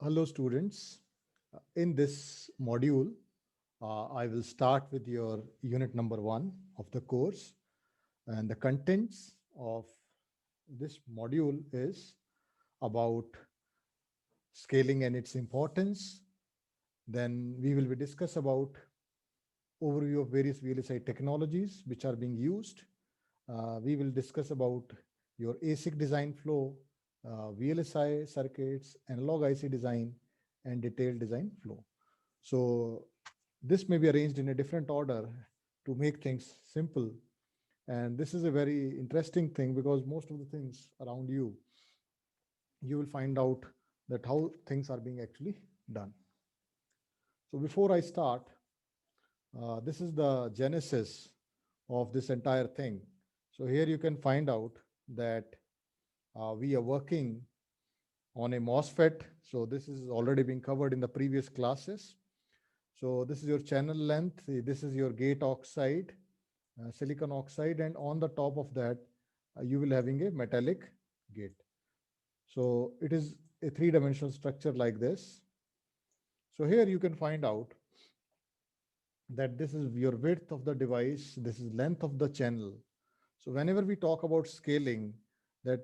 Hello, students. In this module, I will start with your unit number 1 of the course. And the contents of this module is about scaling and its importance. Then we will be discuss about overview of various VLSI technologies which are being used. We will discuss about your ASIC design flow, VLSI circuits, analog IC design, and detailed design flow. So this may be arranged in a different order to make things simple. And this is a very interesting thing because most of the things around you, you will find out that how things are being actually done. So before I start, this is the genesis of this entire thing. So here you can find out that we are working on a MOSFET. So this is already been covered in the previous classes. So this is your channel length. This is your gate oxide, silicon oxide, and on the top of that, you will having a metallic gate. So it is a three-dimensional structure like this. So here you can find out that this is your width of the device, this is length of the channel. So whenever we talk about scaling that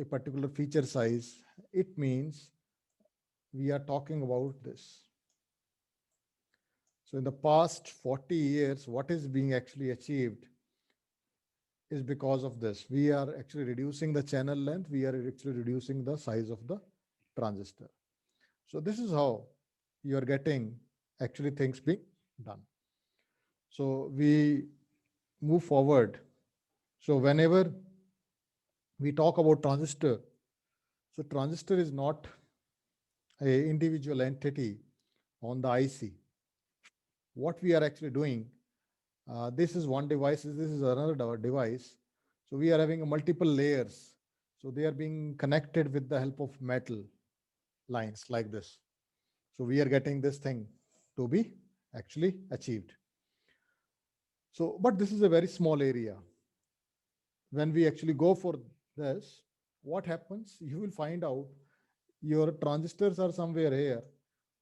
a particular feature size, it means we are talking about this. So in the past 40 years, what is being actually achieved is because of this. We are actually reducing the channel length. We are actually reducing the size of the transistor. So this is how you are getting actually things being done. So we move forward. So whenever we talk about transistor, so transistor is not a individual entity on the IC. What we are actually doing, this is one device, this is another device. So we are having multiple layers. So they are being connected with the help of metal lines like this. So we are getting this thing to be actually achieved. So, but this is a very small area. When we actually go for this, what happens? You will find out your transistors are somewhere here,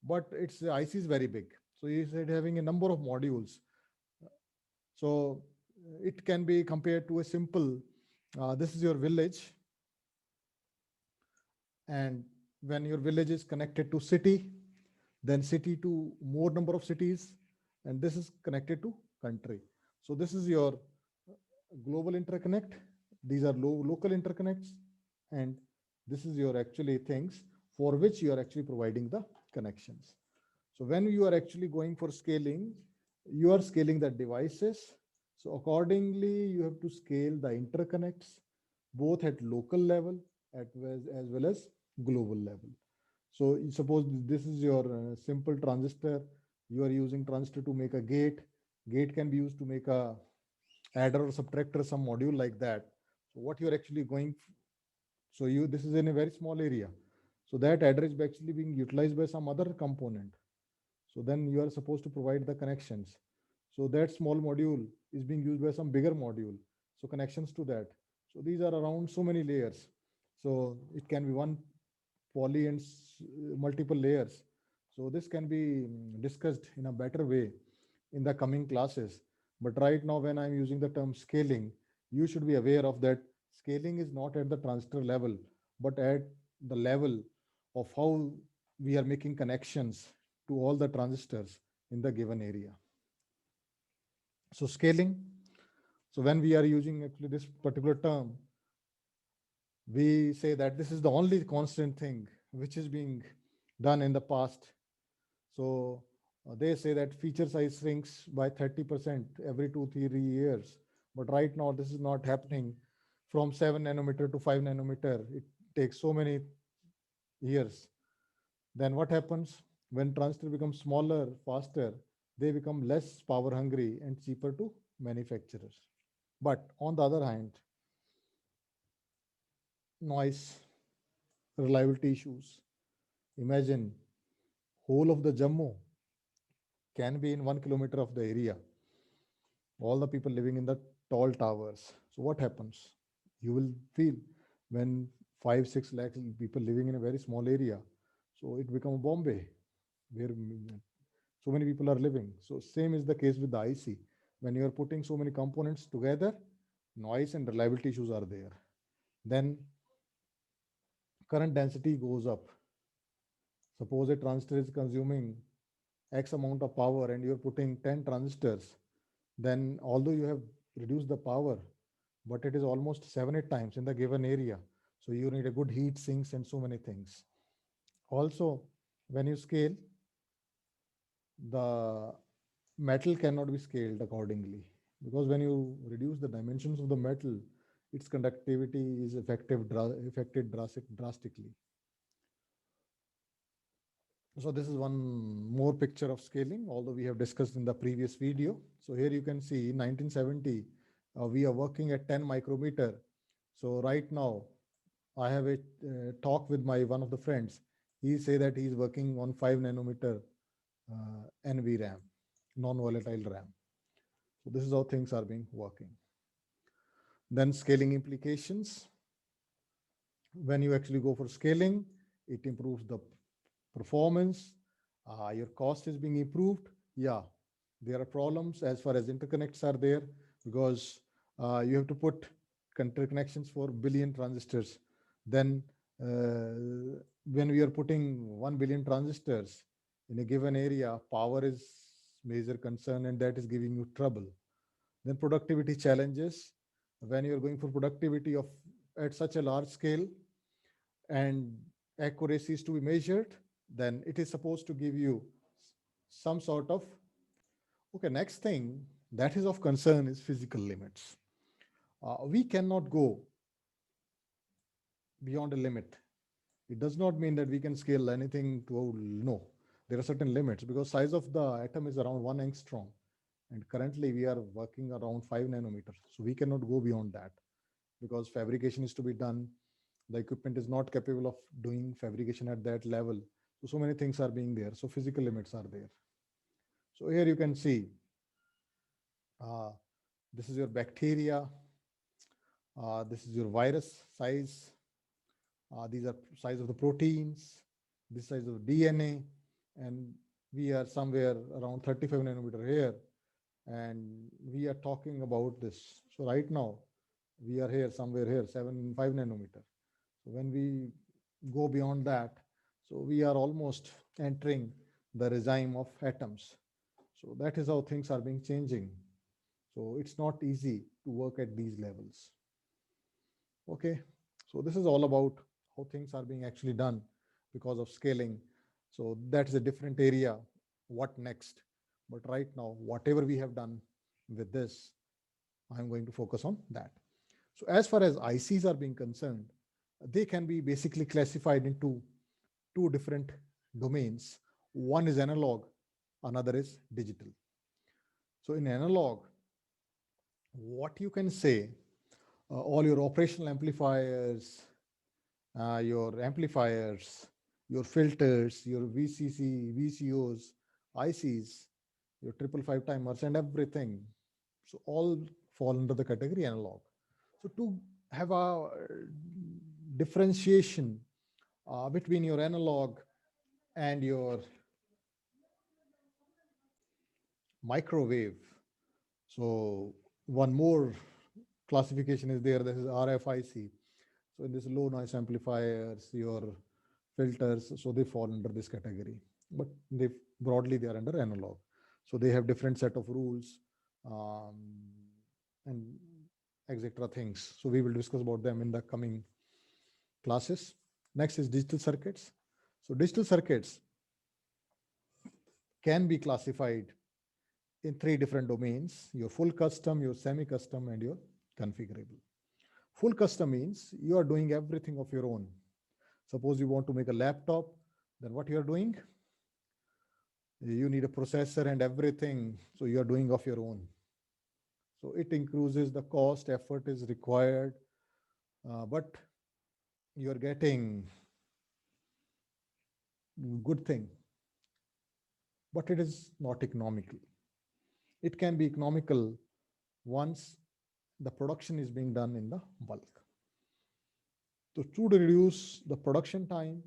but its IC is very big. So you said having a number of modules. So it can be compared to a simple, this is your village. And when your village is connected to city, then city to more number of cities, and this is connected to country. So this is your global interconnect. These are local interconnects, and this is your actually things for which you are actually providing the connections. So when you are actually going for scaling, you are scaling the devices. So accordingly, you have to scale the interconnects both at local level as well as global level. So suppose this is your simple transistor. You are using transistor to make a gate. Gate can be used to make a adder or subtractor, some module like that. So what you're actually going, so you this is in a very small area. So that adder is actually being utilized by some other component. So then you are supposed to provide the connections. So that small module is being used by some bigger module. So connections to that. So these are around so many layers. So it can be one poly and multiple layers. So this can be discussed in a better way in the coming classes. But right now, when I'm using the term scaling, you should be aware of that scaling is not at the transistor level, but at the level of how we are making connections to all the transistors in the given area. So scaling, so when we are using actually this particular term, we say that this is the only constant thing which is being done in the past. So they say that feature size shrinks by 30% every 2-3 years. But right now, this is not happening from 7 nanometer to 5 nanometer. It takes so many years. Then what happens when transistor becomes smaller, faster? They become less power hungry and cheaper to manufacturers. But on the other hand, noise, reliability issues. Imagine whole of the Jammu can be in 1 kilometer of the area. All the people living in the tall towers. So what happens? You will feel when 5-6 lakhs people living in a very small area. So it become Bombay, where so many people are living. So same is the case with the IC. When you are putting so many components together, noise and reliability issues are there. Then current density goes up. Suppose a transistor is consuming X amount of power and you're putting 10 transistors, then although you have reduced the power, but it is almost 7, 8 times in the given area. So you need a good heat sinks and so many things. Also, when you scale, the metal cannot be scaled accordingly, because when you reduce the dimensions of the metal, its conductivity is affected drastically. So this is one more picture of scaling, although we have discussed in the previous video. So here you can see in 1970, we are working at 10 micrometer. So right now, I have a talk with my one of the friends. He say that he is working on 5 nanometer NVRAM, non-volatile RAM. So this is how things are being working. Then scaling implications. When you actually go for scaling, it improves the performance, your cost is being improved. Yeah, there are problems as far as interconnects are there, because you have to put interconnections for billion transistors. Then when we are putting 1 billion transistors in a given area, power is major concern, and that is giving you trouble. Then productivity challenges. When you're going for productivity of at such a large scale and accuracy is to be measured, then it is supposed to give you some sort of, okay, next thing that is of concern is physical limits. We cannot go beyond a limit. It does not mean that we can scale anything to, no, there are certain limits, because size of the atom is around 1 angstrom, and currently we are working around 5 nanometers. So we cannot go beyond that, because fabrication is to be done. The equipment is not capable of doing fabrication at that level. So many things are being there. So physical limits are there. So here you can see, uh, this is your bacteria. This is your virus size. These are size of the proteins, this size of DNA, and we are somewhere around 35 nanometer here, and we are talking about this. So right now, we are here somewhere here, 5 nanometer. So when we go beyond that, so we are almost entering the regime of atoms. So that is how things are being changing. So it's not easy to work at these levels. Okay, so this is all about how things are being actually done because of scaling. So that's a different area. What next? But right now, whatever we have done with this, I'm going to focus on that. So as far as ICs are being concerned, they can be basically classified into two different domains. One is analog, another is digital. So in analog, what you can say, all your operational amplifiers, your filters, your VCC, VCOs, ICs, your 555 timers, and everything. So all fall under the category analog. So to have a differentiation between your analog and your microwave. So one more classification is there. This is RFIC. So in this low noise amplifiers, your filters, so they fall under this category. But they broadly they are under analog. So they have different set of rules and etc. things. So we will discuss about them in the coming classes. Next is digital circuits. So digital circuits can be classified in three different domains: your full custom, your semi-custom, and your configurable. Full custom means you are doing everything of your own. Suppose you want to make a laptop, then what you are doing? You need a processor and everything, so you are doing of your own. So it increases the cost, effort is required, but you are getting good thing, but it is not economical. It can be economical once the production is being done in the bulk. So to reduce the production time,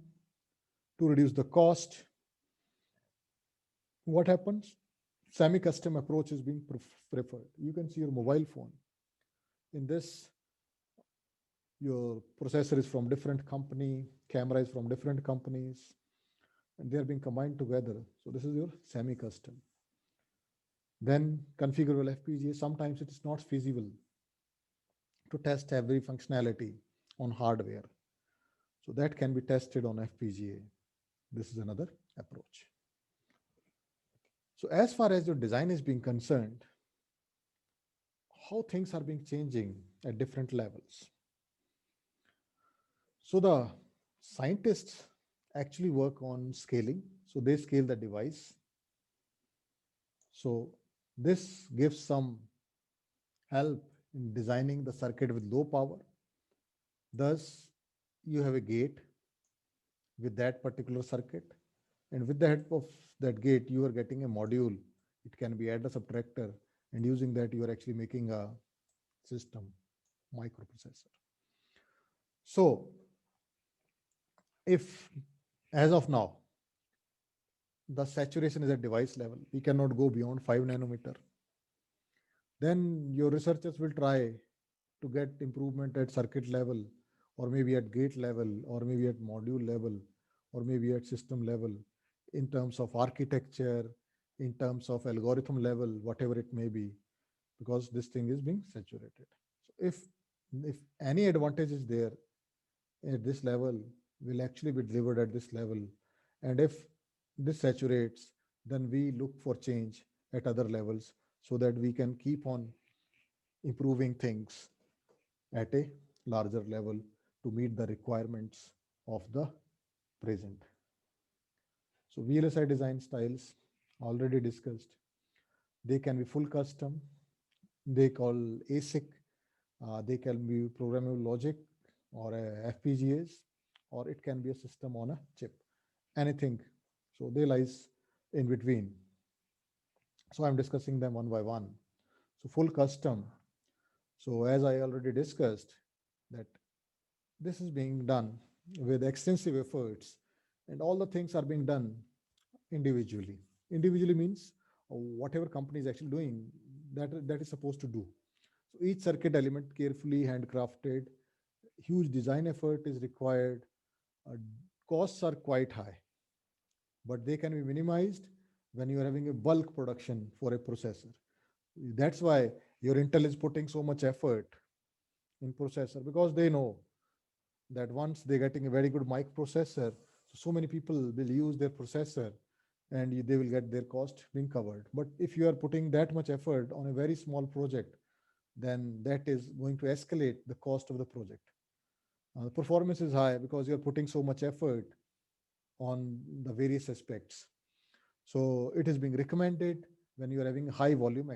to reduce the cost. What happens? Semi-custom approach is being preferred. You can see your mobile phone. In this, your processor is from different company, camera is from different companies, and they are being combined together. So this is your semi-custom. Then configurable FPGA, sometimes it is not feasible to test every functionality on hardware. So that can be tested on FPGA. This is another approach. So as far as your design is being concerned, how things are being changing at different levels. So the scientists actually work on scaling. So they scale the device. So this gives some help in designing the circuit with low power. Thus, you have a gate with that particular circuit. And with the help of that gate, you are getting a module. It can be adder subtractor. And using that, you are actually making a system microprocessor. So if as of now, the saturation is at device level, we cannot go beyond 5 nanometer, then your researchers will try to get improvement at circuit level, or maybe at gate level, or maybe at module level, or maybe at system level, in terms of architecture, in terms of algorithm level, whatever it may be, because this thing is being saturated. So if any advantage is there at this level, will actually be delivered at this level. And if this saturates, then we look for change at other levels so that we can keep on improving things at a larger level to meet the requirements of the present. So VLSI design styles already discussed. They can be full custom. They call ASIC. They can be programmable logic or FPGAs, or it can be a system on a chip. Anything. So they lies in between. So I'm discussing them one by one. So full custom. So as I already discussed, that this is being done with extensive efforts, and all the things are being done individually. Individually means whatever company is actually doing, that is supposed to do. So each circuit element carefully handcrafted, huge design effort is required. Uh, Costs are quite high, but they can be minimized when you are having a bulk production for a processor. That's why your Intel is putting so much effort in processor, because they know that once they're getting a very good microprocessor, so many people will use their processor and they will get their cost being covered. But if you are putting that much effort on a very small project, then that is going to escalate the cost of the project. The performance is high because you're putting so much effort on the various aspects. So it is being recommended when you are having high volume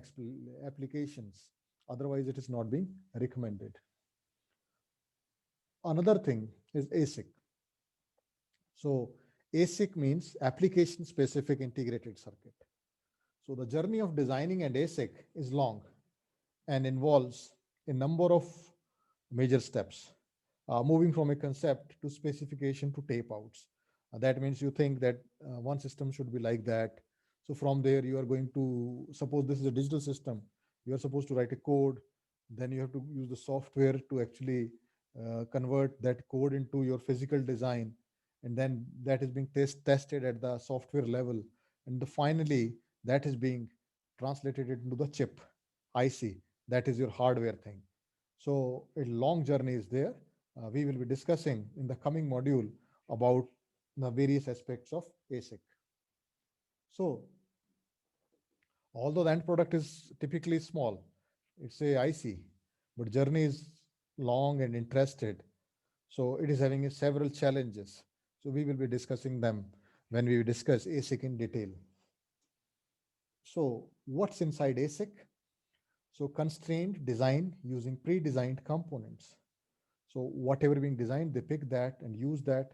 applications. Otherwise, it is not being recommended. Another thing is ASIC. So ASIC means application specific integrated circuit. So the journey of designing an ASIC is long and involves a number of major steps, moving from a concept to specification to tape outs. That means you think that one system should be like that. So from there, you are going to, suppose this is a digital system, you are supposed to write a code, then you have to use the software to actually convert that code into your physical design. And then that is being tested at the software level. And finally, that is being translated into the chip, IC, that is your hardware thing. So a long journey is there. We will be discussing in the coming module about the various aspects of ASIC. So although the end product is typically small, it's a IC, but journey is long and interested. So it is having several challenges. So we will be discussing them when we discuss ASIC in detail. So what's inside ASIC? So constrained design using pre-designed components. So whatever being designed, they pick that and use that.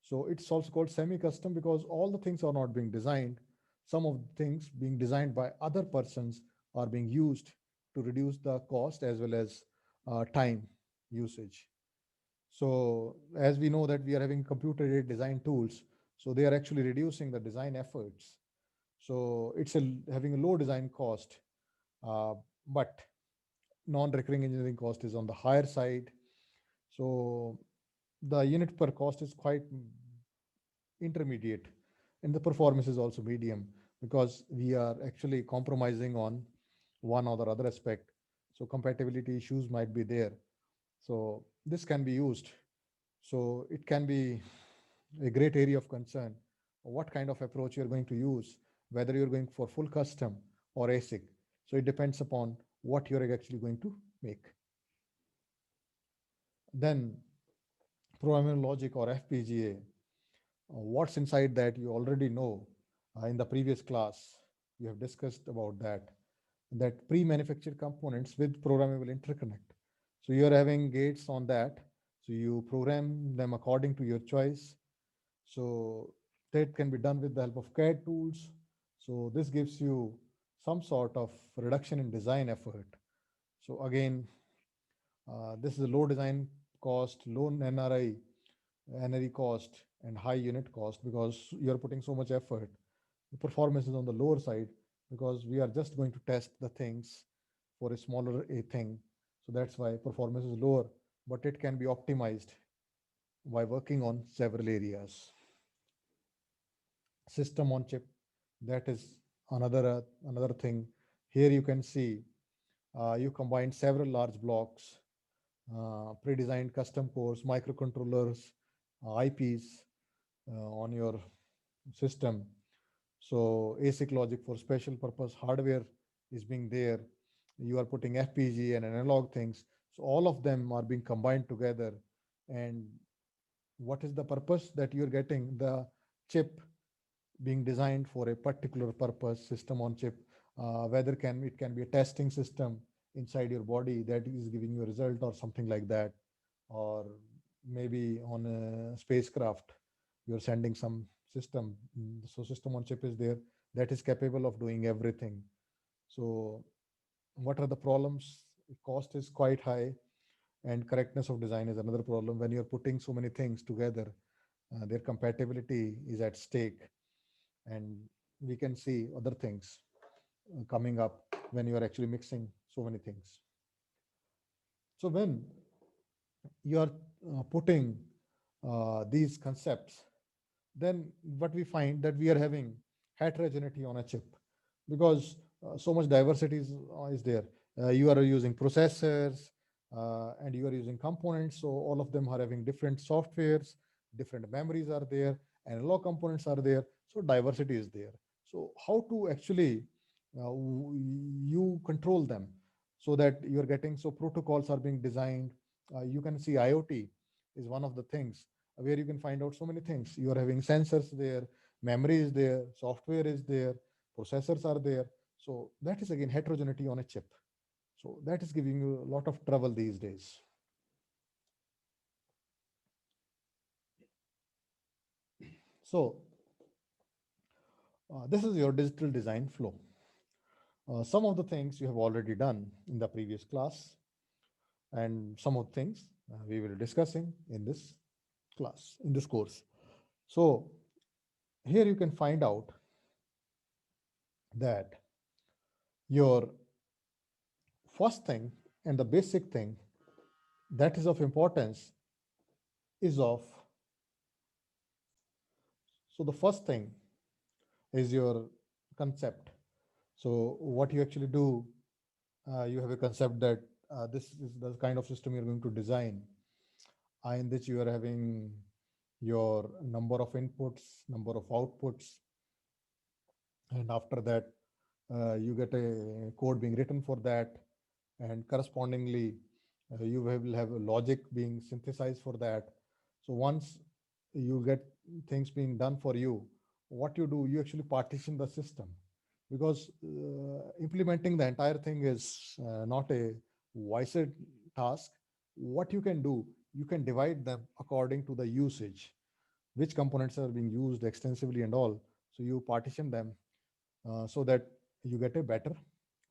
So it's also called semi-custom because all the things are not being designed. Some of the things being designed by other persons are being used to reduce the cost as well as time usage. So as we know that we are having computer-aided design tools, So they are actually reducing the design efforts. So it's having a low design cost, but non-recurring engineering cost is on the higher side. So the unit per cost is quite intermediate, and the performance is also medium, because we are actually compromising on one or the other aspect. So compatibility issues might be there. So this can be used. So it can be a great area of concern. What kind of approach you're going to use, whether you're going for full custom or ASIC. So it depends upon what you're actually going to make. Then programmable logic or FPGA, what's inside that you already know. In the previous class, you have discussed about that pre-manufactured components with programmable interconnect. So you're having gates on that. So you program them according to your choice. So that can be done with the help of CAD tools. So this gives you some sort of reduction in design effort. So again, this is a low design cost, low NRE cost, and high unit cost, because you're putting so much effort. The performance is on the lower side, because we are just going to test the things for a smaller a thing. So that's why performance is lower, but it can be optimized by working on several areas. System on chip, that is another thing. Here you can see you combine several large blocks, pre-designed custom cores, microcontrollers, IPs on your system. So ASIC logic for special purpose hardware is being there. You are putting FPGA and analog things. So all of them are being combined together. And what is the purpose that you're getting? The chip being designed for a particular purpose, system on chip. Whether it can be a testing system inside your body that is giving you a result or something like that, or maybe on a spacecraft you're sending some system. So system on chip is there that is capable of doing everything. So what are the problems? Cost is quite high, and correctness of design is another problem. When you're putting so many things together, their compatibility is at stake. And we can see other things coming up when you are actually mixing so many things. So when you are putting these concepts, then what we find that we are having heterogeneity on a chip, because so much diversity is there. You are using processors, and you are using components, so all of them are having different softwares, different memories are there, analog components are there, so diversity is there. So how to actually you control them, so that you're getting, so protocols are being designed. You can see IoT is one of the things where you can find out so many things. You are having sensors there, memory is there, software is there, processors are there. So that is again heterogeneity on a chip. So that is giving you a lot of trouble these days. So this is your digital design flow. Some of the things you have already done in the previous class, and some of the things we will be discussing in this class, in this course. So here you can find out that your first thing and the basic thing that is of importance is of, so the first thing is your concept. So what you actually do, you have a concept that this is the kind of system you're going to design, in which you are having your number of inputs, number of outputs, and after that you get a code being written for that, and correspondingly you will have a logic being synthesized for that. So once you get things being done for you, what you do, you actually partition the system, because implementing the entire thing is not a wiser task. What you can do, you can divide them according to the usage, which components are being used extensively and all. So you partition them so that you get a better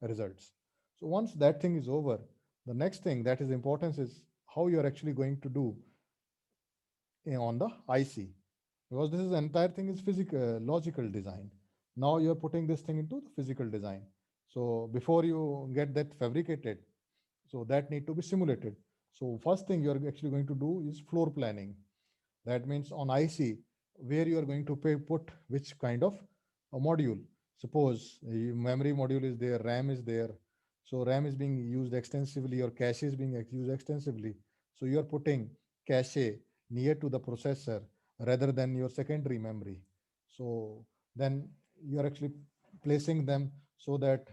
results. So once that thing is over, the next thing that is importance is how you're actually going to do on the IC. because this is entire thing is physical logical design. Now you're putting this thing into the physical design. So before you get that fabricated, so that need to be simulated. So first thing you're actually going to do is floor planning. That means on IC, where you are going to put which kind of a module. Suppose a memory module is there, RAM is there. So RAM is being used extensively, or cache is being used extensively. So you are putting cache near to the processor rather than your secondary memory. So then you are actually placing them so that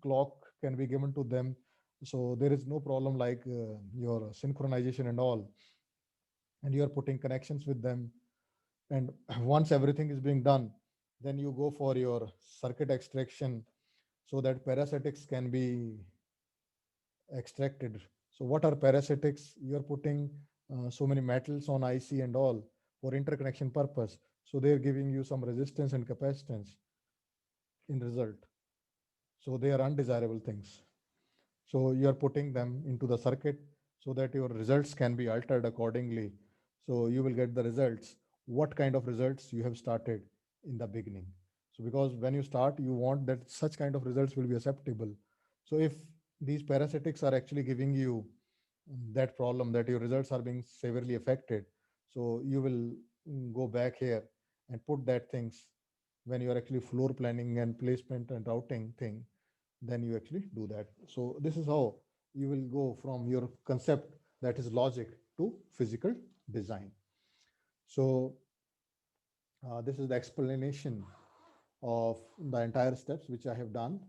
clock can be given to them. So there is no problem like your synchronization and all, and you are putting connections with them. And once everything is being done, then you go for your circuit extraction so that parasitics can be extracted. So what are parasitics? You are putting so many metals on IC and all for interconnection purpose. So they're giving you some resistance and capacitance in result. So they are undesirable things. So you are putting them into the circuit so that your results can be altered accordingly. So you will get the results, what kind of results you have started in the beginning. So because when you start, you want that such kind of results will be acceptable. So if these parasitics are actually giving you that problem that your results are being severely affected, so you will go back here and put that things when you are actually floor planning and placement and routing thing, then you actually do that. So this is how you will go from your concept, that is logic, to physical design. So this is the explanation of the entire steps which I have done.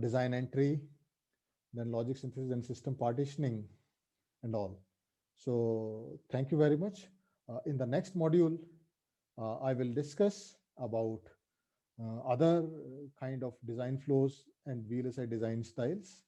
Design entry, then logic synthesis and system partitioning and all. So thank you very much. In the next module, I will discuss about other kind of design flows and VLSI design styles.